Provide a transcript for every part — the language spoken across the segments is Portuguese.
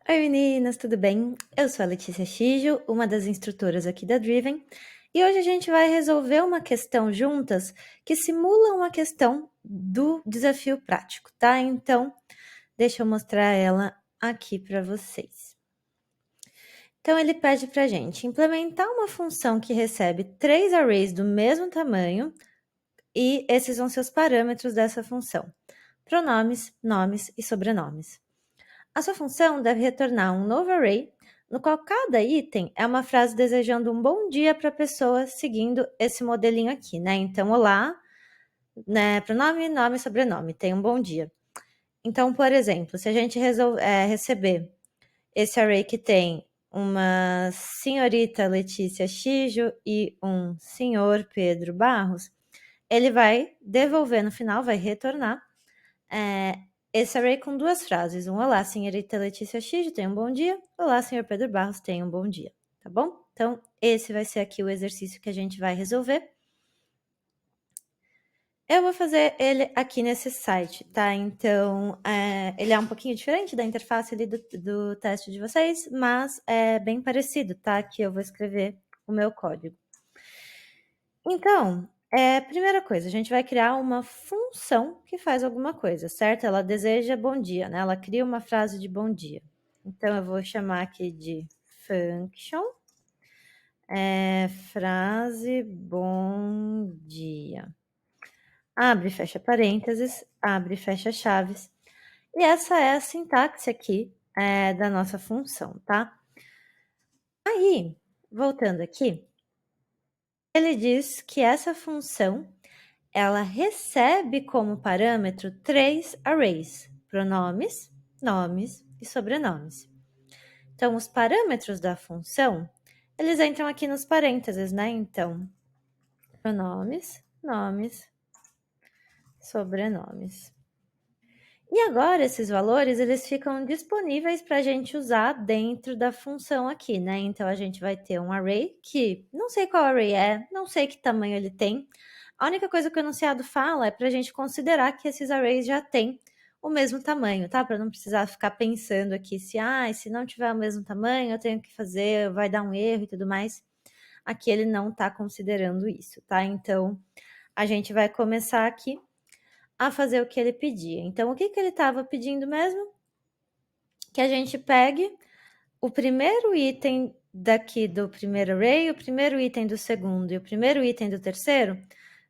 Oi meninas, tudo bem? Eu sou a Letícia Chijo, uma das instrutoras aqui da Driven, e hoje a gente vai resolver uma questão juntas que simula uma questão do desafio prático, tá? Então, deixa eu mostrar ela aqui para vocês. Então, ele pede para a gente implementar uma função que recebe 3 arrays do mesmo tamanho, e esses vão ser os parâmetros dessa função: pronomes, nomes e sobrenomes. A sua função deve retornar um novo array, no qual cada item é uma frase desejando um bom dia para a pessoa, seguindo esse modelinho aqui, né? Então, olá, né? Pronome, nome, sobrenome, tenha um bom dia. Então, por exemplo, se a gente receber esse array que tem uma senhorita Letícia Chijo e um senhor Pedro Barros, ele vai devolver no final, vai retornar esse array com duas frases. Olá, senhorita Letícia X, tenha um bom dia. Olá, senhor Pedro Barros, tenha um bom dia. Tá bom? Então, esse vai ser aqui o exercício que a gente vai resolver. Eu vou fazer ele aqui nesse site, tá? Então, ele é um pouquinho diferente da interface ali do teste de vocês, mas é bem parecido, tá? Aqui eu vou escrever o meu código. Então, primeira coisa, a gente vai criar uma função que faz alguma coisa, certo? Ela deseja bom dia, né? Ela cria uma frase de bom dia. Então, eu vou chamar aqui de function, frase bom dia. Abre e fecha parênteses, abre e fecha chaves. E essa é a sintaxe aqui da nossa função, tá? Aí, voltando aqui, ele diz que essa função ela recebe como parâmetro 3 arrays: pronomes, nomes e sobrenomes. Então, os parâmetros da função, eles entram aqui nos parênteses, né? Então, pronomes, nomes, sobrenomes. E agora, esses valores, eles ficam disponíveis para a gente usar dentro da função aqui, né? Então, a gente vai ter um array que não sei qual array é, não sei que tamanho ele tem. A única coisa que o enunciado fala é para a gente considerar que esses arrays já têm o mesmo tamanho, tá? Para não precisar ficar pensando aqui se não tiver o mesmo tamanho, eu tenho que fazer, vai dar um erro e tudo mais. Aqui ele não está considerando isso, tá? Então, a gente vai começar aqui a fazer o que ele pedia. Então, o que ele estava pedindo mesmo? Que a gente pegue o primeiro item daqui do primeiro array, o primeiro item do segundo e o primeiro item do terceiro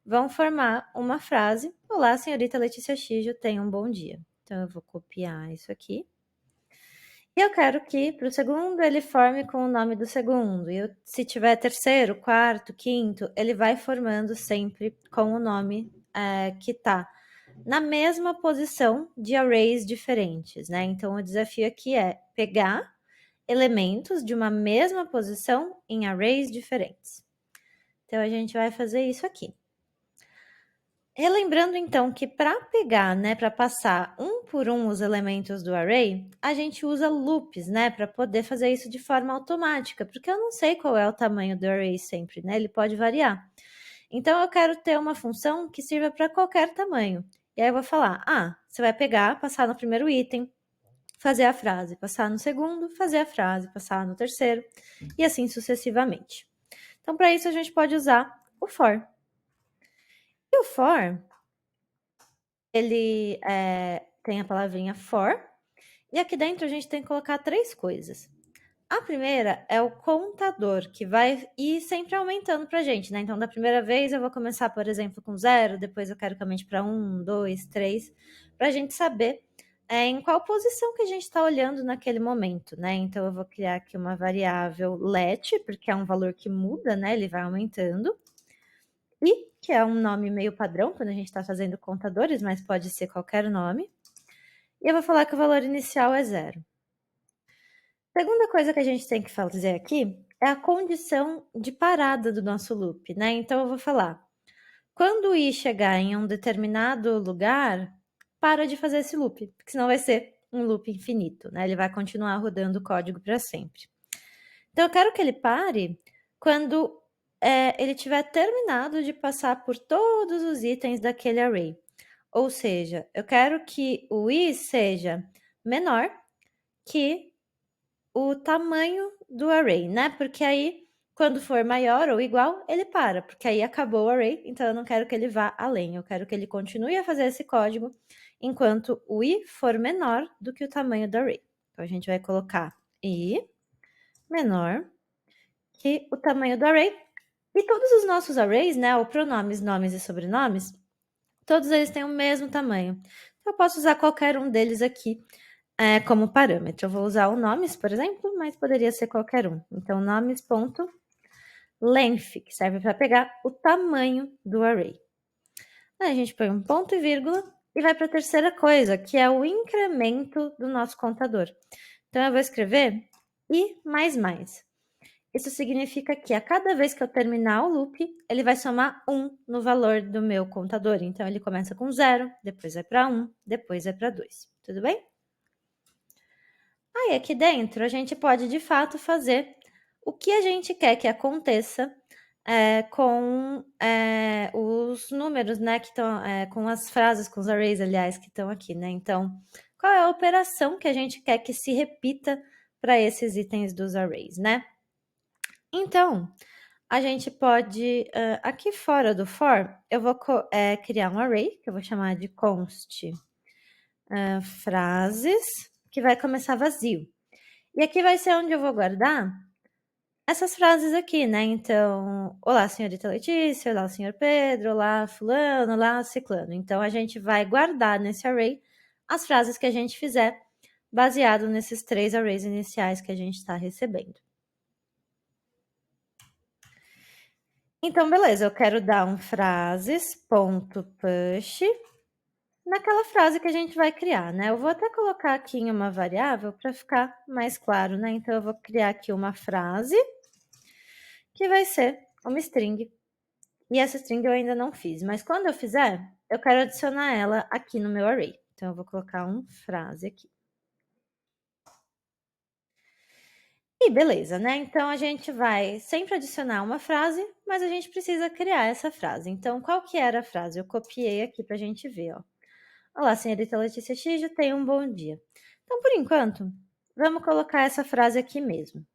vão formar uma frase: olá, senhorita Letícia Chijo, tenha um bom dia. Então, eu vou copiar isso aqui. E eu quero que para o segundo ele forme com o nome do segundo. E se tiver terceiro, quarto, quinto, ele vai formando sempre com o nome que está na mesma posição de arrays diferentes, né? Então, o desafio aqui é pegar elementos de uma mesma posição em arrays diferentes. Então, a gente vai fazer isso aqui. Relembrando, então, que para pegar, né, para passar um por um os elementos do array, a gente usa loops, né, para poder fazer isso de forma automática, porque eu não sei qual é o tamanho do array sempre, né, ele pode variar. Então, eu quero ter uma função que sirva para qualquer tamanho. E aí eu vou falar, você vai pegar, passar no primeiro item, fazer a frase, passar no segundo, fazer a frase, passar no terceiro, e assim sucessivamente. Então, para isso, a gente pode usar o for. E o for, ele tem a palavrinha for, e aqui dentro a gente tem que colocar 3 coisas. A primeira é o contador, que vai ir sempre aumentando para a gente, né? Então, da primeira vez eu vou começar, por exemplo, com 0, depois eu quero que aumente para 1, 2, 3, para a gente saber em qual posição que a gente está olhando naquele momento, né? Então, eu vou criar aqui uma variável let, porque é um valor que muda, né? Ele vai aumentando. E, que é um nome meio padrão quando a gente está fazendo contadores, mas pode ser qualquer nome. E eu vou falar que o valor inicial é 0. Segunda coisa que a gente tem que fazer aqui é a condição de parada do nosso loop, né? Então, eu vou falar, quando o i chegar em um determinado lugar, para de fazer esse loop, porque senão vai ser um loop infinito, né? Ele vai continuar rodando o código para sempre. Então, eu quero que ele pare quando ele tiver terminado de passar por todos os itens daquele array. Ou seja, eu quero que o i seja menor que o tamanho do array, né? Porque aí, quando for maior ou igual, ele para, porque aí acabou o array, então eu não quero que ele vá além, eu quero que ele continue a fazer esse código enquanto o i for menor do que o tamanho do array. Então, a gente vai colocar i menor que o tamanho do array. E todos os nossos arrays, né, ou pronomes, nomes e sobrenomes, todos eles têm o mesmo tamanho. Então, eu posso usar qualquer um deles aqui como parâmetro. Eu vou usar o nomes, por exemplo, mas poderia ser qualquer um. Então, nomes.length, que serve para pegar o tamanho do array. Aí a gente põe um ponto e vírgula e vai para a terceira coisa, que é o incremento do nosso contador. Então, eu vou escrever i mais mais. Isso significa que a cada vez que eu terminar o loop, ele vai somar 1 no valor do meu contador. Então, ele começa com 0, depois vai para 1, depois vai para 2. Tudo bem? Aí, aqui dentro, a gente pode, de fato, fazer o que a gente quer que aconteça com os números, né, que estão, com as frases, com os arrays, aliás, que estão aqui, né? Então, qual é a operação que a gente quer que se repita para esses itens dos arrays, né? Então, a gente pode, aqui fora do for, eu vou criar um array, que eu vou chamar de const frases, que vai começar vazio. E aqui vai ser onde eu vou guardar essas frases aqui, né? Então, olá, senhorita Letícia, olá, senhor Pedro, olá, fulano, olá, ciclano. Então, a gente vai guardar nesse array as frases que a gente fizer, baseado nesses 3 arrays iniciais que a gente está recebendo. Então, beleza, eu quero dar um frases.push naquela frase que a gente vai criar, né? Eu vou até colocar aqui em uma variável para ficar mais claro, né? Então, eu vou criar aqui uma frase que vai ser uma string. E essa string eu ainda não fiz, mas quando eu fizer, eu quero adicionar ela aqui no meu array. Então, eu vou colocar um frase aqui. E beleza, né? Então, a gente vai sempre adicionar uma frase, mas a gente precisa criar essa frase. Então, qual que era a frase? Eu copiei aqui para a gente ver, ó. Olá, senhorita Letícia X, tenha um bom dia. Então, por enquanto, vamos colocar essa frase aqui mesmo.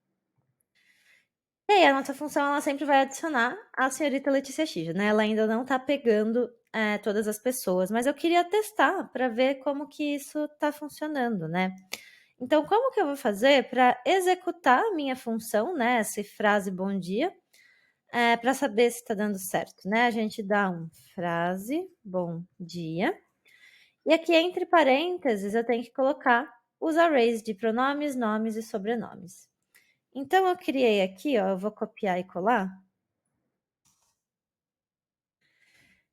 E aí, a nossa função, ela sempre vai adicionar a senhorita Letícia X, né? Ela ainda não tá pegando todas as pessoas, mas eu queria testar para ver como que isso tá funcionando, né? Então, como que eu vou fazer para executar a minha função, né? Essa frase bom dia, para saber se está dando certo, né? A gente dá um frase bom dia. E aqui, entre parênteses, eu tenho que colocar os arrays de pronomes, nomes e sobrenomes. Então, eu criei aqui, ó, eu vou copiar e colar.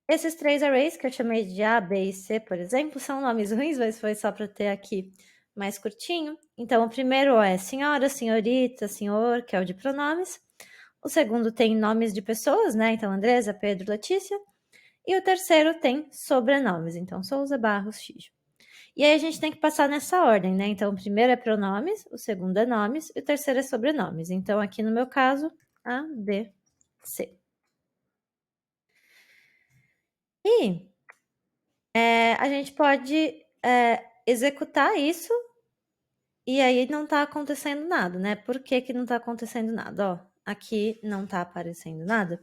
Esses 3 arrays que eu chamei de A, B e C, por exemplo, são nomes ruins, mas foi só para ter aqui mais curtinho. Então, o primeiro é senhora, senhorita, senhor, que é o de pronomes. O segundo tem nomes de pessoas, né? Então, Andresa, Pedro, Letícia. E o terceiro tem sobrenomes, então Souza, Barros, X. E aí a gente tem que passar nessa ordem, né? Então, o primeiro é pronomes, o segundo é nomes e o terceiro é sobrenomes. Então, aqui no meu caso, A, B, C. E a gente pode executar isso e aí não tá acontecendo nada, né? Por que que não tá acontecendo nada? Ó, aqui não tá aparecendo nada.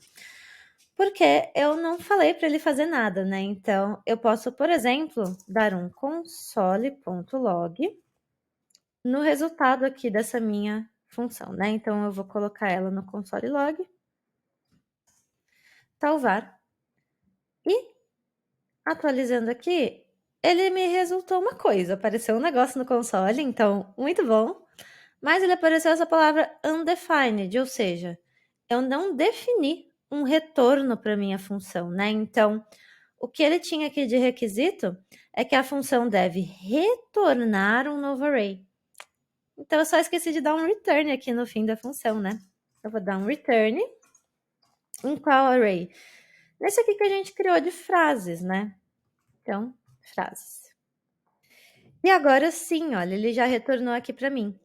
Porque eu não falei para ele fazer nada, né? Então, eu posso, por exemplo, dar um console.log no resultado aqui dessa minha função, né? Então, eu vou colocar ela no console log, salvar, e atualizando aqui, ele me resultou uma coisa, apareceu um negócio no console, então, muito bom, mas ele apareceu essa palavra undefined, ou seja, eu não defini um retorno para minha função, né? Então, o que ele tinha aqui de requisito é que a função deve retornar um novo array. Então, eu só esqueci de dar um return aqui no fim da função, né? Eu vou dar um return em qual array? Nesse aqui que a gente criou de frases, né? Então, frases. E agora sim, olha, ele já retornou aqui para mim.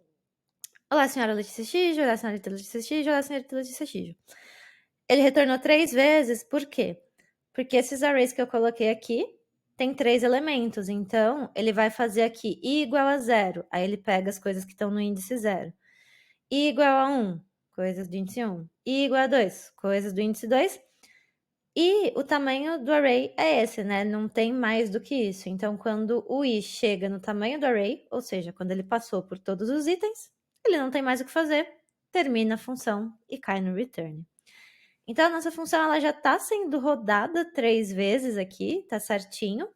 Olá, senhora Letícia X, olá, senhorita Letícia X, olá, senhorita Letícia X. Ele retornou 3 vezes, por quê? Porque esses arrays que eu coloquei aqui tem 3 elementos, então ele vai fazer aqui i igual a 0, aí ele pega as coisas que estão no índice 0. I igual a 1, coisas do índice 1. I igual a 2, coisas do índice 2. E o tamanho do array é esse, né? Não tem mais do que isso. Então, quando o i chega no tamanho do array, ou seja, quando ele passou por todos os itens, ele não tem mais o que fazer, termina a função e cai no return. Então, a nossa função ela já está sendo rodada 3 vezes aqui, tá certinho.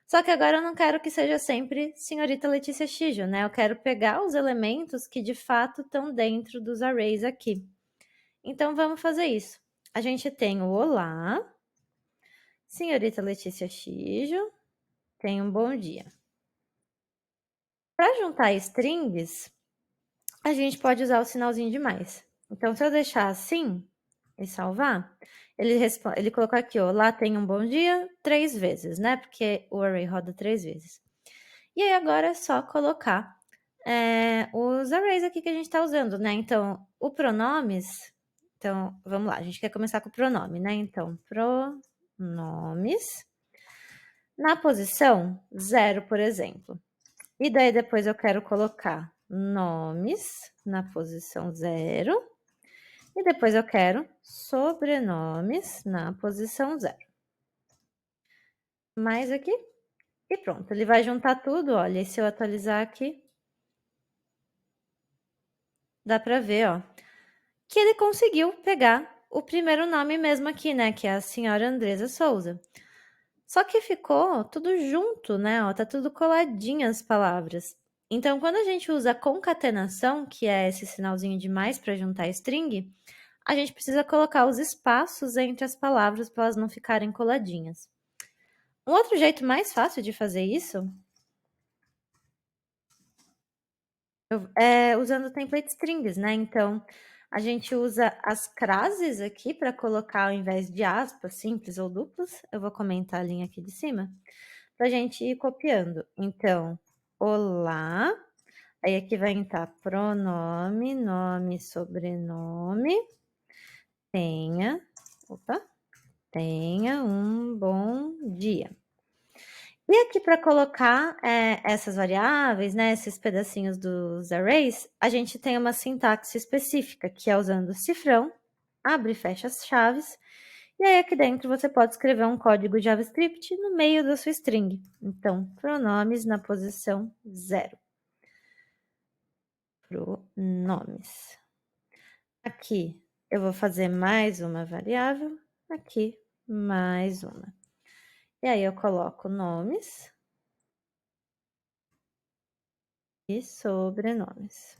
Só que agora eu não quero que seja sempre senhorita Letícia Xijo, né? Eu quero pegar os elementos que de fato estão dentro dos arrays aqui. Então, vamos fazer isso. A gente tem o olá, senhorita Letícia Xijo, tenha um bom dia. Para juntar strings, a gente pode usar o sinalzinho de mais. Então, se eu deixar assim e salvar, ele colocou aqui, olá, tenha um bom dia, 3 vezes, né? Porque o array roda 3 vezes. E aí, agora é só colocar os arrays aqui que a gente está usando, né? Então, o pronomes... Então, vamos lá, a gente quer começar com o pronome, né? Então, pronomes... Na posição 0, por exemplo. E daí depois eu quero colocar nomes na posição 0. E depois eu quero sobrenomes na posição 0. Mais aqui. E pronto, ele vai juntar tudo, olha. E se eu atualizar aqui, dá pra ver, ó, que ele conseguiu pegar o primeiro nome mesmo aqui, né? Que é a senhora Andresa Souza. Só que ficou tudo junto, né? Ó, tá tudo coladinho as palavras. Então, quando a gente usa concatenação, que é esse sinalzinho de mais para juntar string, a gente precisa colocar os espaços entre as palavras para elas não ficarem coladinhas. Um outro jeito mais fácil de fazer isso é usando template strings, né? Então, a gente usa as crases aqui para colocar ao invés de aspas simples ou duplas. Eu vou comentar a linha aqui de cima para a gente ir copiando. Então, olá, aí aqui vai entrar pronome, nome, sobrenome, tenha um bom dia. E aqui para colocar essas variáveis, né, esses pedacinhos dos arrays, a gente tem uma sintaxe específica, que é usando cifrão, abre e fecha as chaves, e aí aqui dentro você pode escrever um código JavaScript no meio da sua string. Então, pronomes na posição 0. Pronomes. Aqui eu vou fazer mais uma variável, aqui mais uma. E aí eu coloco nomes e sobrenomes.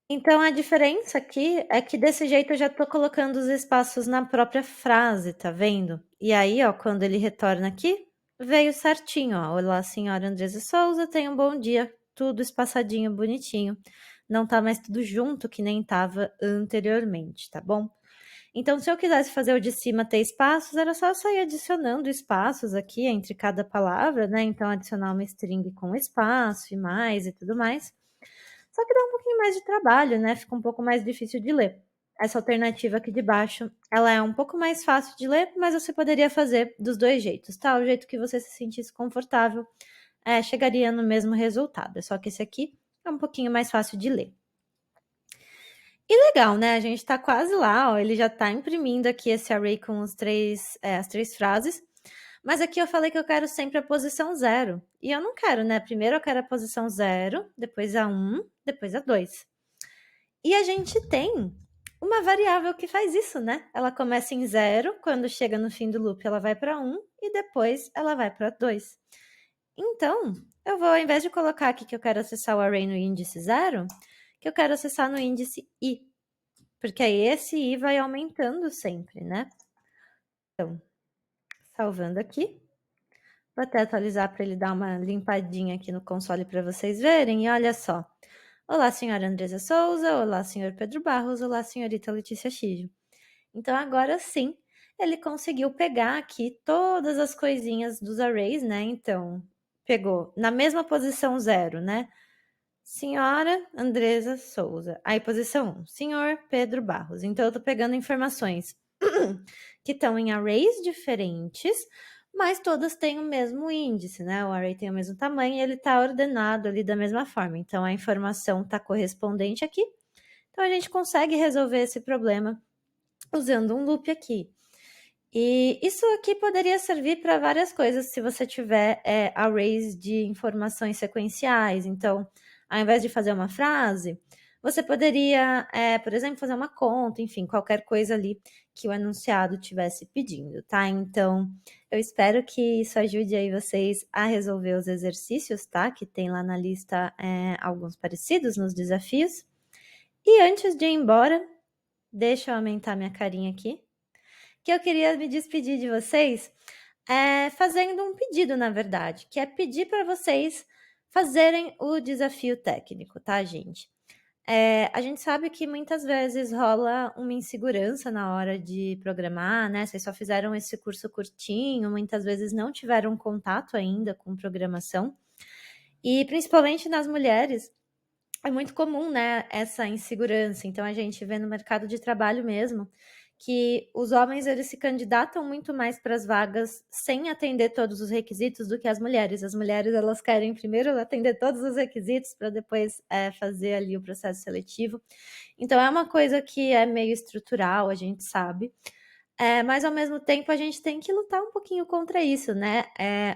Então, a diferença aqui é que desse jeito eu já estou colocando os espaços na própria frase, tá vendo? E aí, ó, quando ele retorna aqui, veio certinho, ó. Olá, senhora Andresa Souza, tenha um bom dia. Tudo espaçadinho, bonitinho. Não tá mais tudo junto que nem tava anteriormente, tá bom? Então, se eu quisesse fazer o de cima ter espaços, era só sair adicionando espaços aqui entre cada palavra, né? Então, adicionar uma string com espaço e mais e tudo mais. Só que dá um pouquinho mais de trabalho, né? Fica um pouco mais difícil de ler. Essa alternativa aqui de baixo, ela é um pouco mais fácil de ler, mas você poderia fazer dos dois jeitos, tá? O jeito que você se sentisse confortável, chegaria no mesmo resultado. É só que esse aqui é um pouquinho mais fácil de ler. E legal, né? A gente tá quase lá, ó. Ele já tá imprimindo aqui esse array com as três frases. Mas aqui eu falei que eu quero sempre a posição 0. E eu não quero, né? Primeiro eu quero a posição 0, depois a 1, depois a 2. E a gente tem uma variável que faz isso, né? Ela começa em 0, quando chega no fim do loop ela vai para 1 e depois ela vai para 2. Então, eu vou, ao invés de colocar aqui que eu quero acessar o array no índice 0, que eu quero acessar no índice i. Porque aí esse i vai aumentando sempre, né? Então, salvando aqui. Vou até atualizar para ele dar uma limpadinha aqui no console para vocês verem. E olha só. Olá, senhora Andresa Souza. Olá, senhor Pedro Barros. Olá, senhorita Letícia Xijo. Então, agora sim, ele conseguiu pegar aqui todas as coisinhas dos arrays, né? Então, pegou na mesma posição 0, né? Senhora Andresa Souza. Aí, posição 1, senhor Pedro Barros. Então, eu tô pegando informações que estão em arrays diferentes, mas todas têm o mesmo índice, né? O array tem o mesmo tamanho e ele está ordenado ali da mesma forma. Então a informação está correspondente aqui. Então a gente consegue resolver esse problema usando um loop aqui. E isso aqui poderia servir para várias coisas se você tiver arrays de informações sequenciais. Então, ao invés de fazer uma frase, você poderia, por exemplo, fazer uma conta, enfim, qualquer coisa ali que o enunciado tivesse pedindo, tá? Então, eu espero que isso ajude aí vocês a resolver os exercícios, tá? Que tem lá na lista alguns parecidos nos desafios. E antes de ir embora, deixa eu aumentar minha carinha aqui, que eu queria me despedir de vocês fazendo um pedido, na verdade, que é pedir para vocês fazerem o desafio técnico, tá, gente? A gente sabe que muitas vezes rola uma insegurança na hora de programar, né? Vocês só fizeram esse curso curtinho, muitas vezes não tiveram contato ainda com programação. E principalmente nas mulheres, é muito comum, né, essa insegurança. Então a gente vê no mercado de trabalho mesmo que os homens eles se candidatam muito mais para as vagas sem atender todos os requisitos do que as mulheres. As mulheres elas querem primeiro atender todos os requisitos para depois fazer ali o processo seletivo. Então é uma coisa que é meio estrutural, a gente sabe. Mas ao mesmo tempo a gente tem que lutar um pouquinho contra isso, né?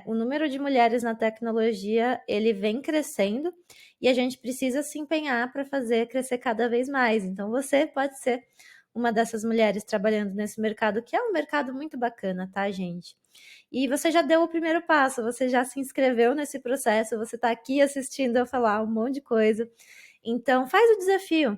O número de mulheres na tecnologia ele vem crescendo e a gente precisa se empenhar para fazer crescer cada vez mais. Então você pode ser uma dessas mulheres trabalhando nesse mercado, que é um mercado muito bacana, tá, gente? E você já deu o primeiro passo, você já se inscreveu nesse processo, você está aqui assistindo eu falar um monte de coisa. Então faz o desafio.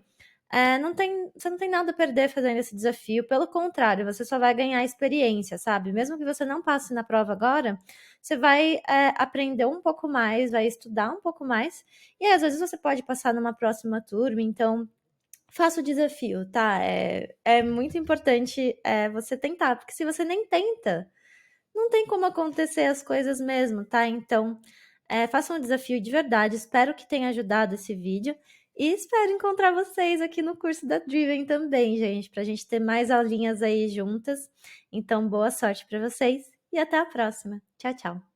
Você não tem nada a perder fazendo esse desafio, pelo contrário, você só vai ganhar experiência, sabe? Mesmo que você não passe na prova agora, você vai aprender um pouco mais, vai estudar um pouco mais, e às vezes você pode passar numa próxima turma, então faça o desafio, tá? É muito importante você tentar, porque se você nem tenta, não tem como acontecer as coisas mesmo, tá? Então, faça um desafio de verdade. Espero que tenha ajudado esse vídeo. E espero encontrar vocês aqui no curso da Driven também, gente, para a gente ter mais aulinhas aí juntas. Então, boa sorte para vocês e até a próxima. Tchau, tchau.